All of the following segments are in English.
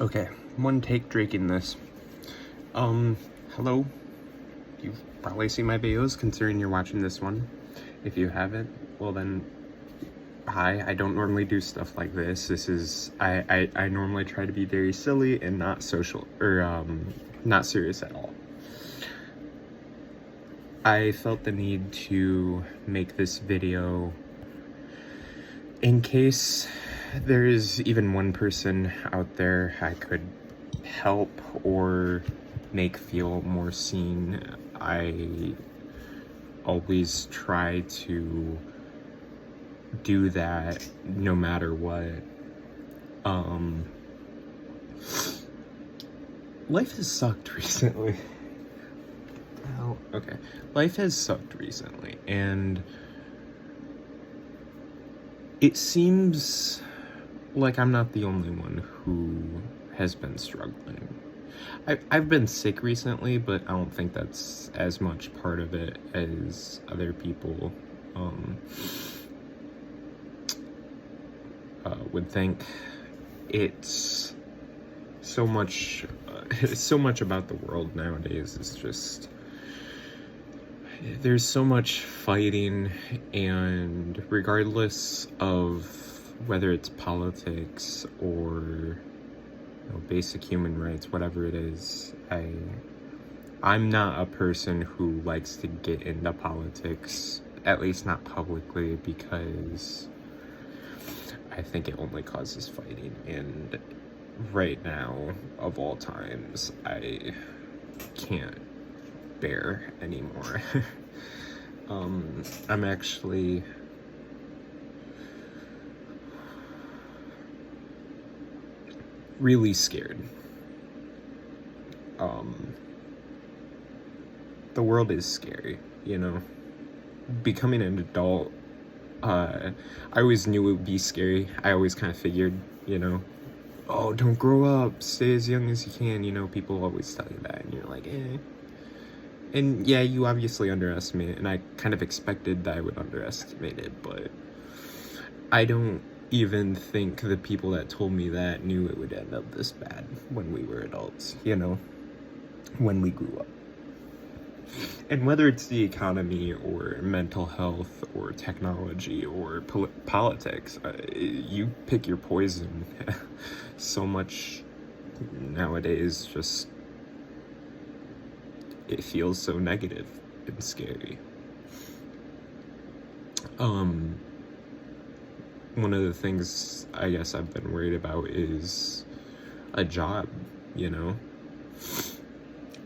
Okay, one take drinking this. Hello. You've probably seen my videos considering you're watching this one. If you haven't, well then, hi. I don't normally do stuff like this. I normally try to be very silly and not social, or not serious at all. I felt the need to make this video in case there is even one person out there I could help or make feel more seen. I always try to do that no matter what. Life has sucked recently. Well, okay. Life has sucked recently, and it seems like I'm not the only one who has been struggling. I've been sick recently, but I don't think that's as much part of it as other people would think. It's so much about the world nowadays. It's just, there's so much fighting, and regardless of whether it's politics or basic human rights, whatever it is, I'm not a person who likes to get into politics, at least not publicly, because I think it only causes fighting, and right now, of all times, I can't bear anymore. I'm actually really scared. The world is scary, becoming an adult, I always knew it would be scary. I always kind of figured, oh, don't grow up, stay as young as you can, people always tell you that, and you're like, eh. And yeah, you obviously underestimate it, and I kind of expected that I would underestimate it, but I don't even think the people that told me that knew it would end up this bad when we were adults, when we grew up. And whether it's the economy or mental health or technology or politics, you pick your poison. So much nowadays just, it feels so negative and scary. One of the things I guess I've been worried about is a job,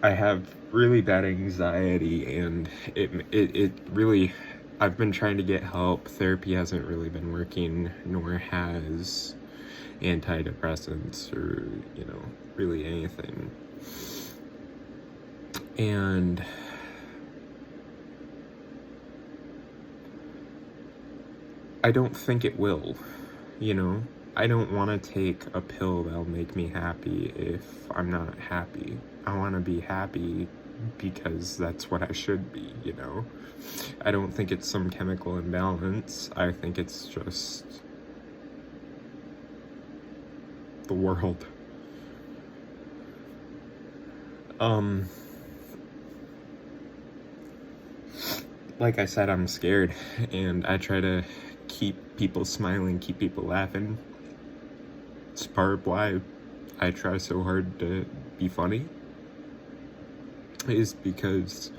I have really bad anxiety, and it really, I've been trying to get help. Therapy hasn't really been working, nor has antidepressants or, really anything. And I don't think it will, I don't want to take a pill that'll make me happy if I'm not happy. I want to be happy because that's what I should be, I don't think it's some chemical imbalance. I think it's just the world. Like I said, I'm scared, and I try to keep people smiling, keep people laughing. It's part of why I try so hard to be funny, is because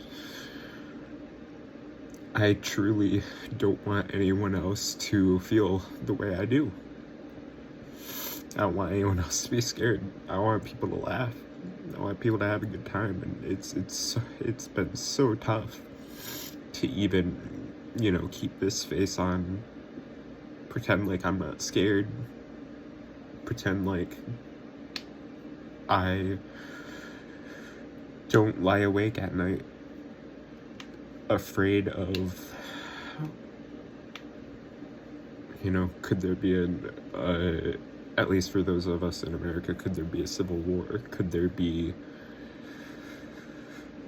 I truly don't want anyone else to feel the way I do. I don't want anyone else to be scared. I want people to laugh. I want people to have a good time, and it's been so tough to even, keep this face on, pretend like I'm not scared, pretend like I don't lie awake at night afraid of, could there be at least for those of us in America, could there be a civil war? Could there be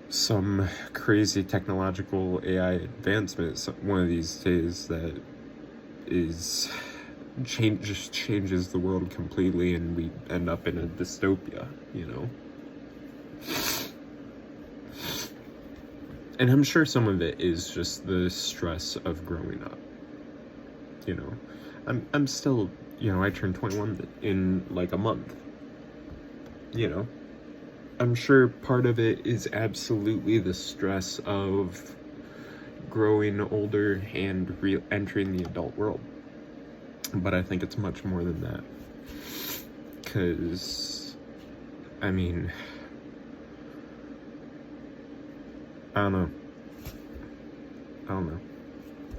some crazy technological AI advancement one of these days that is just changes the world completely, and we end up in a dystopia, you know. And I'm sure some of it is just the stress of growing up, you know. I'm still, you know, I turned 21 in like a month, you know. I'm sure part of it is absolutely the stress of growing older and entering the adult world. But I think it's much more than that. Because, I mean, I don't know.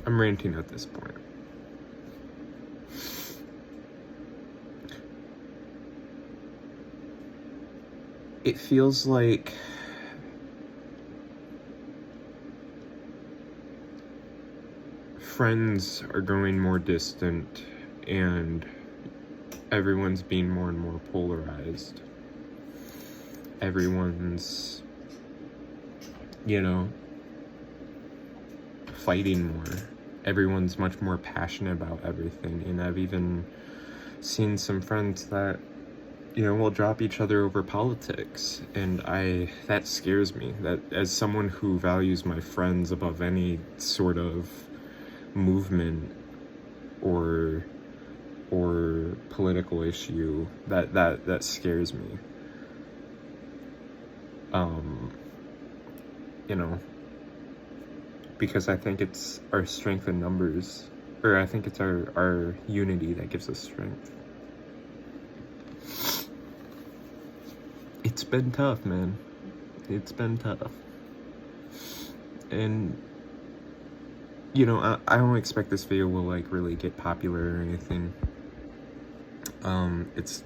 I'm ranting at this point. It feels like friends are growing more distant and everyone's being more and more polarized. Everyone's, you know, fighting more. Everyone's much more passionate about everything. And I've even seen some friends that, you know, will drop each other over politics. And that scares me. That, as someone who values my friends above any sort of movement or political issue, that scares me. You know, because I think it's our strength in numbers, or I think it's our unity that gives us strength. It's been tough, man. It's been tough. And, you know, I don't expect this video will, like, really get popular or anything. It's,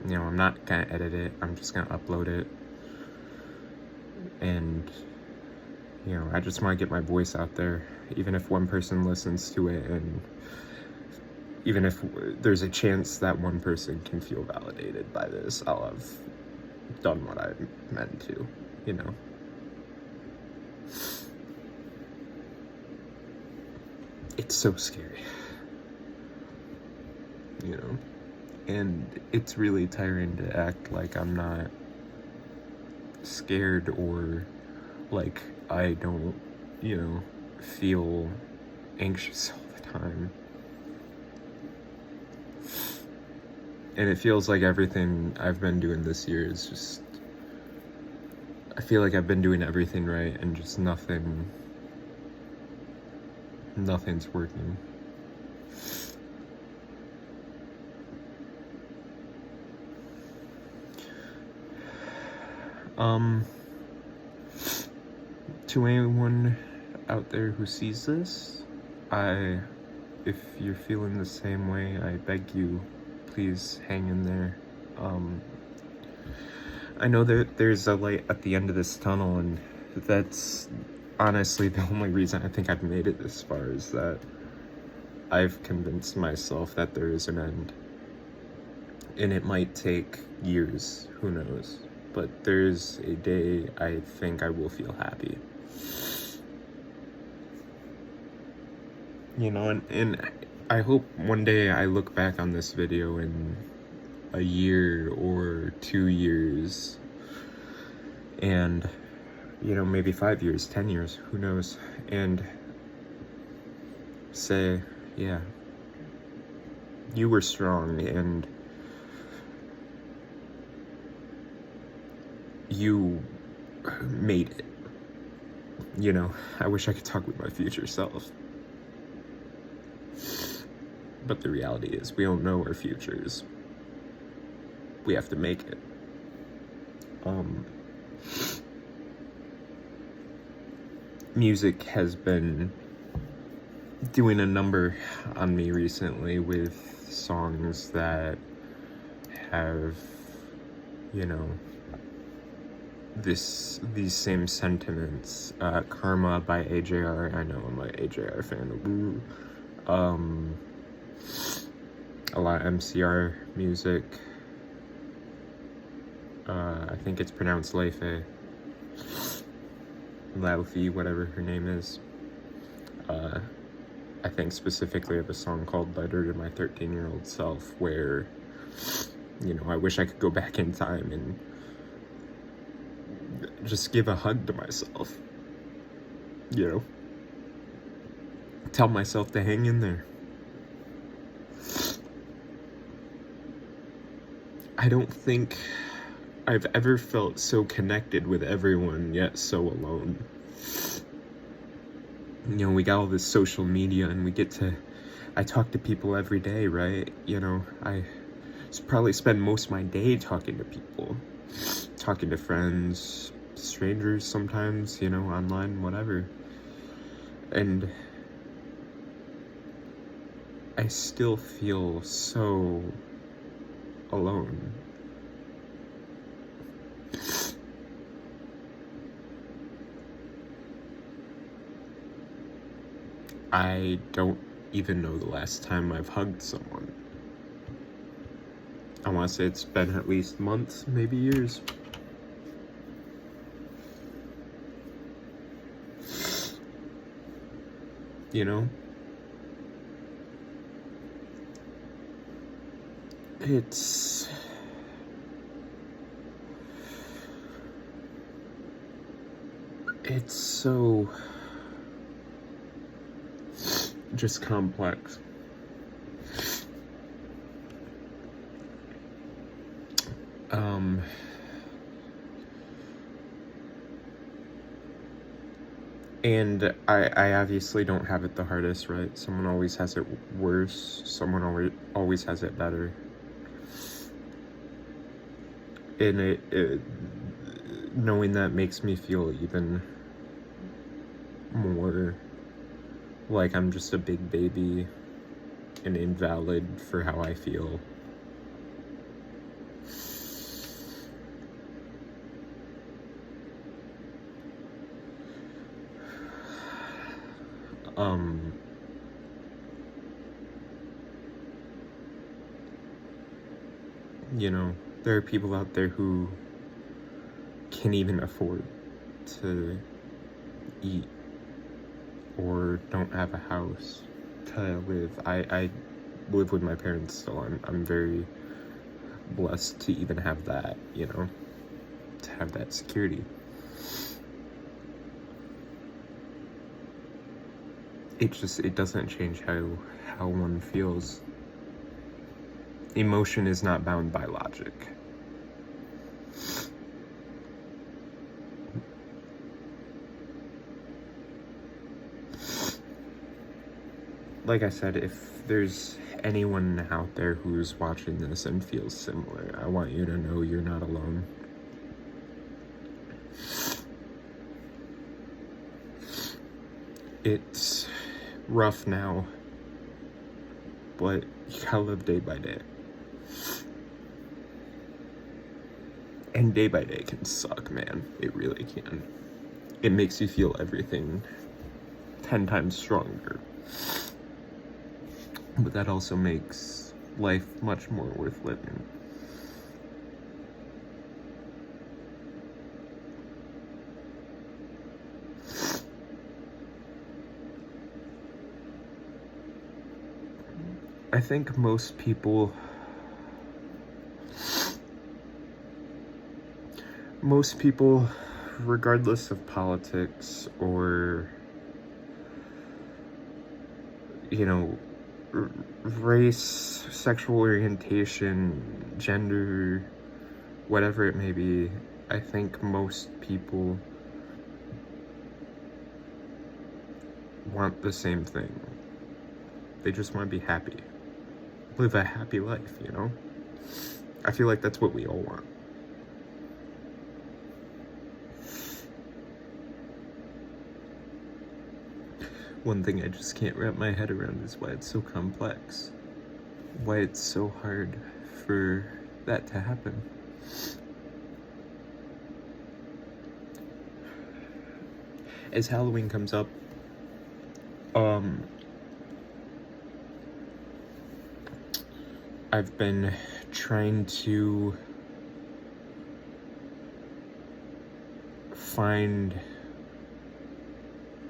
you know, I'm not gonna edit it. I'm just gonna upload it. And, you know, I just want to get my voice out there, even if one person listens to it, and even if there's a chance that one person can feel validated by this, I'll have done what I meant to, you know. It's so scary, you know, and it's really tiring to act like I'm not scared or like I don't, you know, feel anxious all the time. And it feels like everything I've been doing this year is just, I feel like I've been doing everything right and just nothing's working. To anyone out there who sees this, if you're feeling the same way, I beg you, please hang in there. I know that there's a light at the end of this tunnel, and that's honestly the only reason I think I've made it this far, is that I've convinced myself that there is an end. And it might take years, who knows, but there's a day I think I will feel happy. You know, and I hope one day I look back on this video in a year or 2 years, and, you know, maybe 5 years, 10 years, who knows, and say, yeah, you were strong, and you made it. You know, I wish I could talk with my future self. But the reality is, we don't know our futures. We have to make it. Music has been doing a number on me recently with songs that have, you know, these same sentiments. Karma by AJR. I know I'm an AJR fan. A lot of MCR music. I think it's pronounced Leife. Laufey, whatever her name is. I think specifically of a song called Letter to My 13-Year-Old Self, where, I wish I could go back in time and just give a hug to myself, tell myself to hang in there. I don't think I've ever felt so connected with everyone, yet so alone. We got all this social media and I talk to people every day, right? I probably spend most of my day talking to people, talking to friends, strangers sometimes, online, whatever. And I still feel so alone. I don't even know the last time I've hugged someone. I want to say it's been at least months, maybe years. It's so just complex. And I obviously don't have it the hardest, right? Someone always has it worse. Someone always has it better. And it knowing that makes me feel even more like I'm just a big baby and invalid for how I feel. There are people out there who can't even afford to eat or don't have a house to live. I live with my parents still. I'm very blessed to even have that, to have that security. It doesn't change how one feels. Emotion is not bound by logic. Like I said, if there's anyone out there who's watching this and feels similar, I want you to know you're not alone. It's rough now, but you gotta live day by day. And day by day can suck, man. It really can. It makes you feel everything 10 times stronger. But that also makes life much more worth living. I think most people regardless of politics or race, sexual orientation, gender, whatever it may be, I think most people want the same thing. They just want to be happy. Live a happy life, I feel like that's what we all want. One thing I just can't wrap my head around is why it's so complex. Why it's so hard for that to happen. As Halloween comes up, I've been trying to find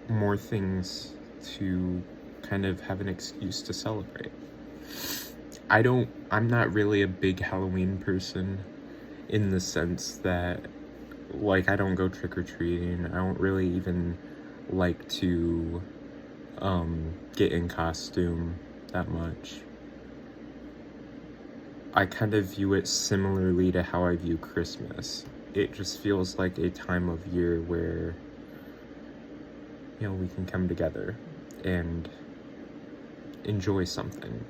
more things to kind kind of have an excuse to celebrate. I'm not really a big Halloween person in the sense that, like, I don't go trick-or-treating. I don't really even like to get in costume that much. I kind of view it similarly to how I view Christmas. It just feels like a time of year where, you know, we can come together and enjoy something.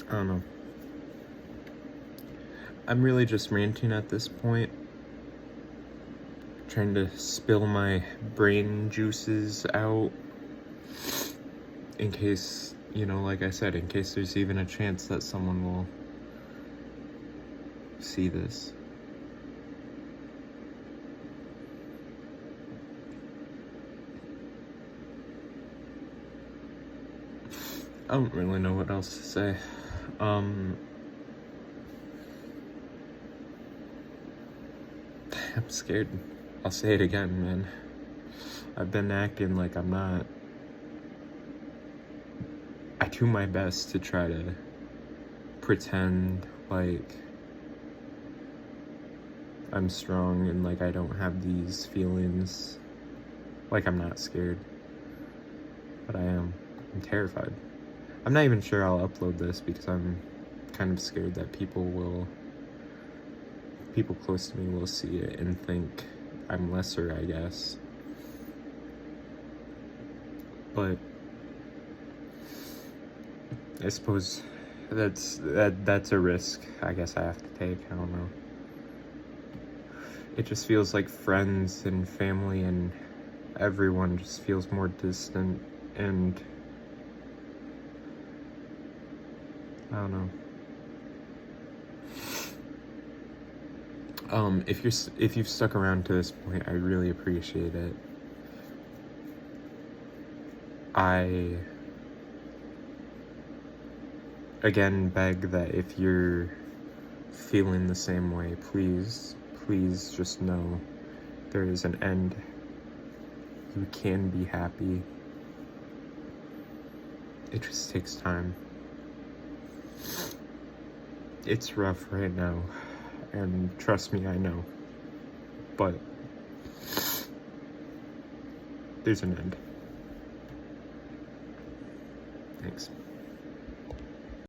I don't know. I'm really just ranting at this point, trying to spill my brain juices out in case, you know, like I said, in case there's even a chance that someone will see this. I don't really know what else to say. I'm scared. I'll say it again, man. I've been acting like I'm not. I do my best to try to pretend like I'm strong and like I don't have these feelings. Like I'm not scared. But I am. I'm terrified. I'm not even sure I'll upload this because I'm kind of scared that people close to me will see it and think I'm lesser, I guess. But I suppose that's a risk I guess I have to take. I don't know. It just feels like friends and family and everyone just feels more distant, and I don't know. If you've stuck around to this point, I really appreciate it. I again beg that if you're feeling the same way, please just know there is an end. You can be happy. It just takes time. It's rough right now, and trust me, I know. But there's an end. Thanks.